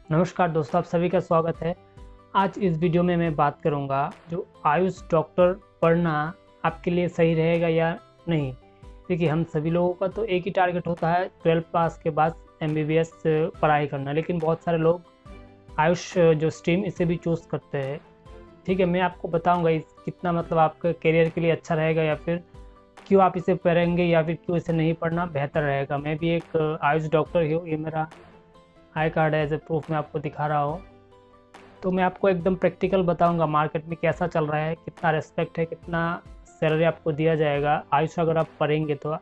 नमस्कार दोस्तों, आप सभी का स्वागत है। आज इस वीडियो में मैं बात करूंगा जो आयुष डॉक्टर पढ़ना आपके लिए सही रहेगा या नहीं। देखिए, हम सभी लोगों का तो एक ही टारगेट होता है 12 पास के बाद एमबीबीएस पढ़ाई करना, लेकिन बहुत सारे लोग आयुष जो स्ट्रीम इसे भी चूज़ करते हैं। ठीक है, मैं आपको बताऊंगा इस कितना मतलब आपके करियर के लिए अच्छा रहेगा या फिर क्यों आप इसे पढ़ेंगे या फिर क्यों इसे नहीं पढ़ना बेहतर रहेगा। मैं भी एक आयुष डॉक्टर ही हूँ, ये मेरा आई कार्ड है, एज ए प्रूफ मैं आपको दिखा रहा हूँ। तो मैं आपको एकदम प्रैक्टिकल बताऊंगा मार्केट में कैसा चल रहा है, कितना रेस्पेक्ट है, कितना सैलरी आपको दिया जाएगा आयुष अगर आप पढ़ेंगे तो।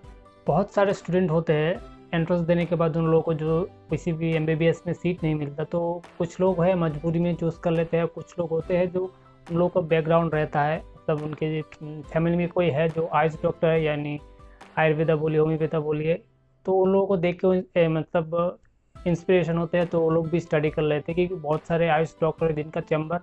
बहुत सारे स्टूडेंट होते हैं एंट्रेंस देने के बाद उन लोगों को जो किसी भी एमबीबीएस में सीट नहीं मिलता, तो कुछ लोग है मजबूरी में चूज़ कर लेते हैं। कुछ लोग होते हैं जो उन लोगों का बैकग्राउंड रहता है, मतलब उनके फैमिली में कोई है जो आयुष डॉक्टर है, यानी आयुर्वेदा बोलिए, होम्योपैथा बोलिए, तो उन लोगों को देख के मतलब इंस्पिरेशन होते हैं, तो वो लोग भी स्टडी कर लेते हैं। क्योंकि बहुत सारे आयुष डॉक्टर जिनका चैम्बर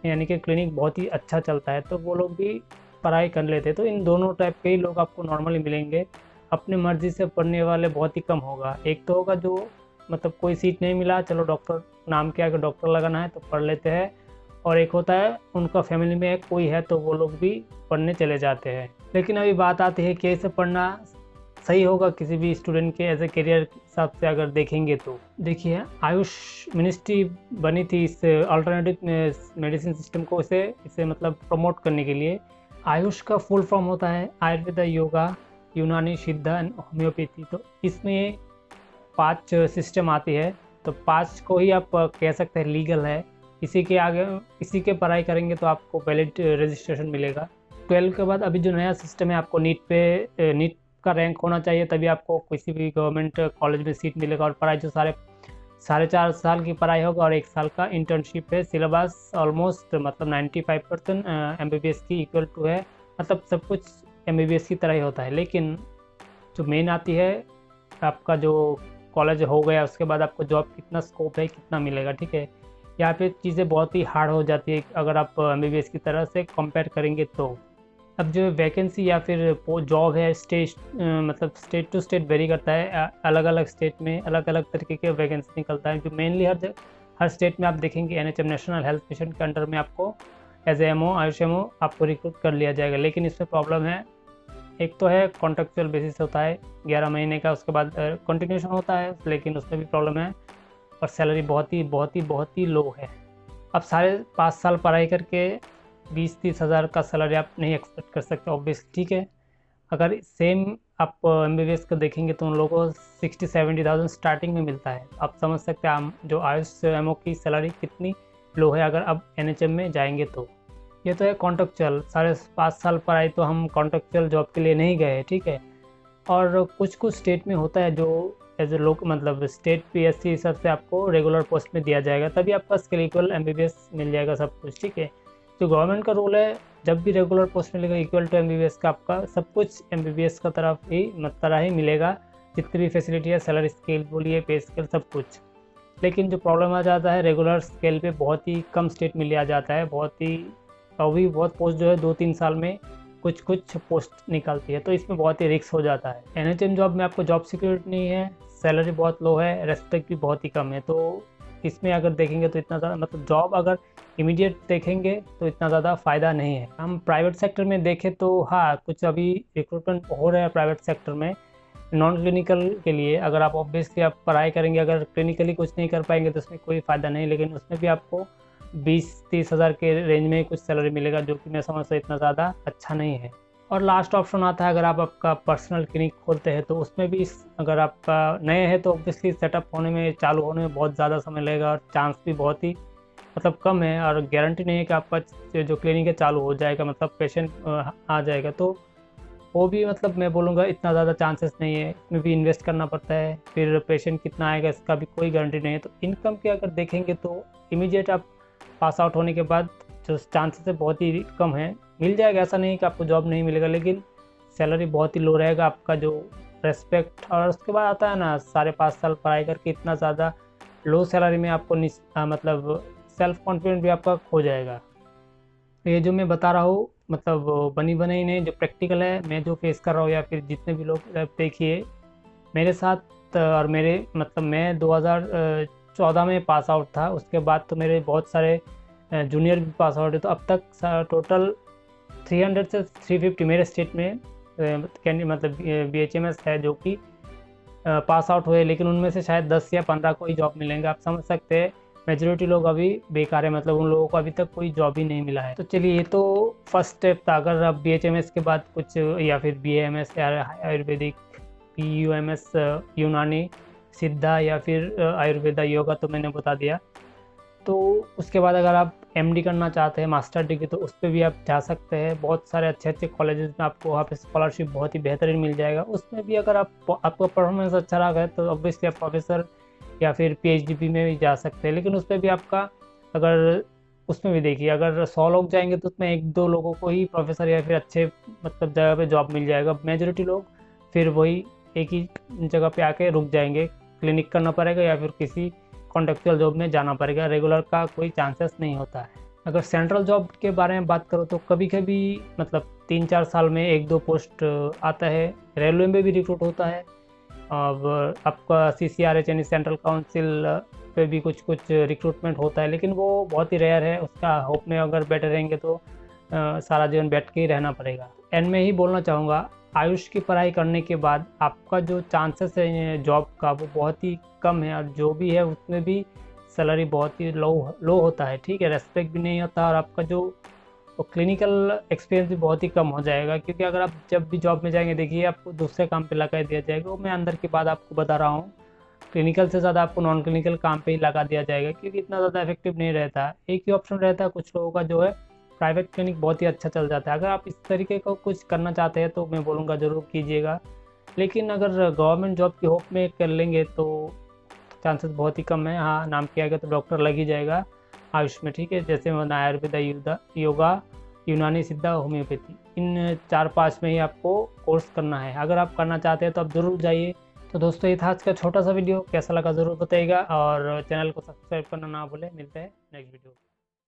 यानी कि क्लिनिक बहुत ही अच्छा चलता है, तो वो लोग भी पढ़ाई कर लेते हैं। तो इन दोनों टाइप के ही लोग आपको नॉर्मली मिलेंगे। अपनी मर्जी से पढ़ने वाले बहुत ही कम होगा। एक तो होगा जो मतलब कोई सीट नहीं मिला, चलो डॉक्टर नाम के आगे डॉक्टर लगाना है तो पढ़ लेते हैं, और एक होता है उनका फैमिली में कोई है तो वो लोग भी पढ़ने चले जाते हैं। लेकिन अभी बात आती है कि इसे पढ़ना सही होगा किसी भी स्टूडेंट के एज ए करियर के हिसाब से अगर देखेंगे तो। देखिए, आयुष मिनिस्ट्री बनी थी इस अल्टरनेटिव मेडिसिन सिस्टम को इसे मतलब प्रमोट करने के लिए। आयुष का फुल फॉर्म होता है आयुर्वेदा, योगा, यूनानी, सिद्धा एंड होम्योपैथी। तो इसमें 5 सिस्टम आती है, तो 5 को ही आप कह सकते हैं लीगल है। इसी के आगे इसी के पढ़ाई करेंगे तो आपको वैलिड रजिस्ट्रेशन मिलेगा। 12 के बाद अभी जो नया सिस्टम है, आपको नीट का रैंक होना चाहिए, तभी आपको किसी भी गवर्नमेंट कॉलेज में सीट मिलेगा। और पढ़ाई जो साढ़े 4 साल की पढ़ाई होगा और 1 साल का इंटर्नशिप है। सिलेबस ऑलमोस्ट मतलब 95% एमबीबीएस की इक्वल टू है, मतलब सब कुछ एमबीबीएस की तरह ही होता है। लेकिन जो मेन आती है, आपका जो कॉलेज हो गया उसके बाद आपको जॉब कितना स्कोप है, कितना मिलेगा। ठीक है, यहाँ पे चीज़ें बहुत ही हार्ड हो जाती है अगर आप एमबीबीएस की तरह से कंपेयर करेंगे तो। अब जो वैकेंसी या फिर जॉब है, मतलब स्टेट टू स्टेट वेरी करता है। अलग अलग स्टेट में अलग अलग तरीके के वैकेंसी निकलता है, जो मेनली हर स्टेट में आप देखेंगे एनएचएम नेशनल हेल्थ मिशन के अंडर में आपको एज एमओ, आयुष एमओ आपको रिक्रूट कर लिया जाएगा। लेकिन इसमें प्रॉब्लम है, एक तो है कॉन्ट्रेक्चुअल बेसिस होता है 11 महीने का, उसके बाद कंटिन्यूशन होता है, लेकिन उसमें भी प्रॉब्लम है। और सैलरी बहुत ही लो है। अब साढ़े 5 साल पढ़ाई करके 20-30 हज़ार का सैलरी आप नहीं एक्सपेक्ट कर सकते ऑब्वियसली। ठीक है, अगर सेम आप एमबीबीएस को देखेंगे तो उन लोगों को 60-70,000 स्टार्टिंग में मिलता है। आप समझ सकते हैं हम जो आयुष एमओ की सैलरी कितनी लो है अगर आप एनएचएम में जाएंगे तो। ये तो है कॉन्ट्रेक्चुअल, साढ़े 5 साल पढ़ाई तो हम कॉन्ट्रेक्चुअल जॉब के लिए नहीं गए। ठीक है, और कुछ कुछ स्टेट में होता है जो एज ए लोग मतलब स्टेट पीएससी हिसाब से आपको रेगुलर पोस्ट में दिया जाएगा, तभी आपका स्किल इक्वल एमबीबीएस मिल जाएगा सब कुछ। ठीक है, जो गवर्नमेंट का रूल है, जब भी रेगुलर पोस्ट मिलेगा इक्वल टू एमबीबीएस का आपका सब कुछ एमबीबीएस का तरह ही मिलेगा। जितनी भी फैसिलिटी है, सैलरी स्केल बोलिए, पे स्केल, सब कुछ। लेकिन जो प्रॉब्लम आ जाता है, रेगुलर स्केल पे बहुत ही कम स्टेट में लिया जाता है। अभी बहुत पोस्ट जो है 2-3 साल में कुछ कुछ पोस्ट निकलती है, तो इसमें बहुत ही रिस्क हो जाता है। एनएचएम जॉब में आपको जॉब सिक्योरिटी नहीं है, सैलरी बहुत लो है, रेस्पेक्ट भी बहुत ही कम है। तो इसमें अगर देखेंगे तो इतना ज़्यादा मतलब जॉब अगर इमीडिएट देखेंगे तो इतना ज़्यादा फ़ायदा नहीं है। हम प्राइवेट सेक्टर में देखें तो हाँ, कुछ अभी रिक्रूटमेंट हो रहा है प्राइवेट सेक्टर में नॉन क्लिनिकल के लिए। अगर आप ऑब्वियसली आप पढ़ाई करेंगे, अगर क्लिनिकली कुछ नहीं कर पाएंगे तो उसमें कोई फ़ायदा नहीं, लेकिन उसमें भी आपको 20-30 हज़ार के रेंज में कुछ सैलरी मिलेगा, जो कि मैं समझता हूँ इतना ज़्यादा अच्छा नहीं है। और लास्ट ऑप्शन आता है, अगर आप आपका पर्सनल क्लिनिक खोलते हैं तो उसमें भी अगर आपका नए हैं तो ऑब्वियसली सेटअप होने में, चालू होने में बहुत ज़्यादा समय लगेगा, और चांस भी बहुत ही मतलब कम है, और गारंटी नहीं है कि आपका जो क्लिनिक है चालू हो जाएगा, मतलब पेशेंट आ जाएगा। तो वो भी मतलब मैं बोलूँगा इतना ज़्यादा चांसेस नहीं है। इसमें भी इन्वेस्ट करना पड़ता है, फिर पेशेंट कितना आएगा इसका भी कोई गारंटी नहीं है। तो इनकम के अगर देखेंगे तो इमीडिएट आप पास आउट होने के बाद जो चांसेस है बहुत ही कम है, मिल जाएगा। ऐसा नहीं कि आपको जॉब नहीं मिलेगा, लेकिन सैलरी बहुत ही लो रहेगा। आपका जो रेस्पेक्ट, और उसके बाद आता है ना, 5.5 साल पढ़ाई करके इतना ज़्यादा लो सैलरी में आपको मतलब सेल्फ कॉन्फिडेंस भी आपका खो जाएगा। तो ये जो मैं बता रहा हूँ मतलब बनी बनाई नहीं, जो प्रैक्टिकल है, मैं जो फेस कर रहा हूँ या फिर जितने भी लोग देखिए मेरे साथ, और मेरे मतलब मैं 2014 में पास आउट था। उसके बाद तो मेरे बहुत सारे जूनियर भी पास आउट है, तो अब तक टोटल 300 से 350 मेरे स्टेट में मतलब BHMS है जो कि पास आउट हुए, लेकिन उनमें से शायद 10 या 15 को ही जॉब मिलेंगे। आप समझ सकते हैं मेजोरिटी लोग अभी बेकार है, मतलब उन लोगों को अभी तक कोई जॉब ही नहीं मिला है। तो चलिए, ये तो फर्स्ट स्टेप था। अगर आप BHMS के बाद कुछ या फिर BAMS या आयुर्वेदिक, PUMS यूनानी सिद्धा या फिर आयुर्वेदा योगा तो मैंने बता दिया। तो उसके बाद अगर आप MD करना चाहते हैं, मास्टर डिग्री, तो उस पर भी आप जा सकते हैं। बहुत सारे अच्छे अच्छे कॉलेजेस में आपको वहाँ पे स्कॉलरशिप बहुत ही बेहतरीन मिल जाएगा। उसमें भी अगर आपका परफॉर्मेंस अच्छा रहा है तो ऑब्वियसली आप प्रोफेसर या फिर PhD में भी जा सकते हैं। लेकिन उस पर भी आपका, अगर उसमें भी देखिए, अगर 100 लोग जाएंगे तो उसमें 1-2 लोगों को ही प्रोफेसर या फिर अच्छे मतलब जगह पे जॉब मिल जाएगा। मेजोरिटी लोग फिर वही एक ही जगह पे आके रुक जाएंगे। क्लिनिक करना पड़ेगा या फिर किसी कॉन्ट्रेक्चुअल जॉब में जाना पड़ेगा, रेगुलर का कोई चांसेस नहीं होता है। अगर सेंट्रल जॉब के बारे में बात करो तो कभी कभी मतलब 3-4 साल में 1-2 पोस्ट आता है। रेलवे में भी रिक्रूट होता है। अब आपका CCRH यानी सेंट्रल काउंसिल पे भी कुछ रिक्रूटमेंट होता है, लेकिन वो बहुत ही रेयर है। उसका होप में अगर बैठे रहेंगे तो सारा जीवन बैठ के ही रहना पड़ेगा। एंड में ही बोलना चाहूँगा, आयुष की पढ़ाई करने के बाद आपका जो चांसेस है जॉब का वो बहुत ही कम है, और जो भी है उसमें भी सैलरी बहुत ही लो होता है। ठीक है, रेस्पेक्ट भी नहीं होता, और आपका जो क्लिनिकल एक्सपीरियंस भी बहुत ही कम हो जाएगा। क्योंकि अगर आप जब भी जॉब में जाएंगे, देखिए आपको दूसरे काम पे लगा दिया जाएगा। वो मैं अंदर की बात आपको बता रहा हूँ, क्लिनिकल से ज़्यादा आपको नॉन क्लिनिकल काम पे ही लगा दिया जाएगा, क्योंकि इतना ज़्यादा इफेक्टिव नहीं रहता। एक ही ऑप्शन रहता है कुछ लोगों का, जो है प्राइवेट क्लिनिक बहुत ही अच्छा चल जाता है। अगर आप इस तरीके का कुछ करना चाहते हैं तो मैं बोलूँगा ज़रूर कीजिएगा। लेकिन अगर गवर्नमेंट जॉब की होप में कर लेंगे तो चांसेस बहुत ही कम है। हाँ, नाम किया गया तो डॉक्टर लग ही जाएगा आयुष में। ठीक है, जैसे मैं आयुर्वेदा, योगा, यूनानी सिद्धा, होम्योपैथी, इन 4-5 में ही आपको कोर्स करना है। अगर आप करना चाहते हैं तो आप ज़रूर जाइए। तो दोस्तों, ये था आज का छोटा सा वीडियो। कैसा लगा ज़रूर बताइएगा, और चैनल को सब्सक्राइब करना ना भूलें। मिलते हैं नेक्स्ट वीडियो।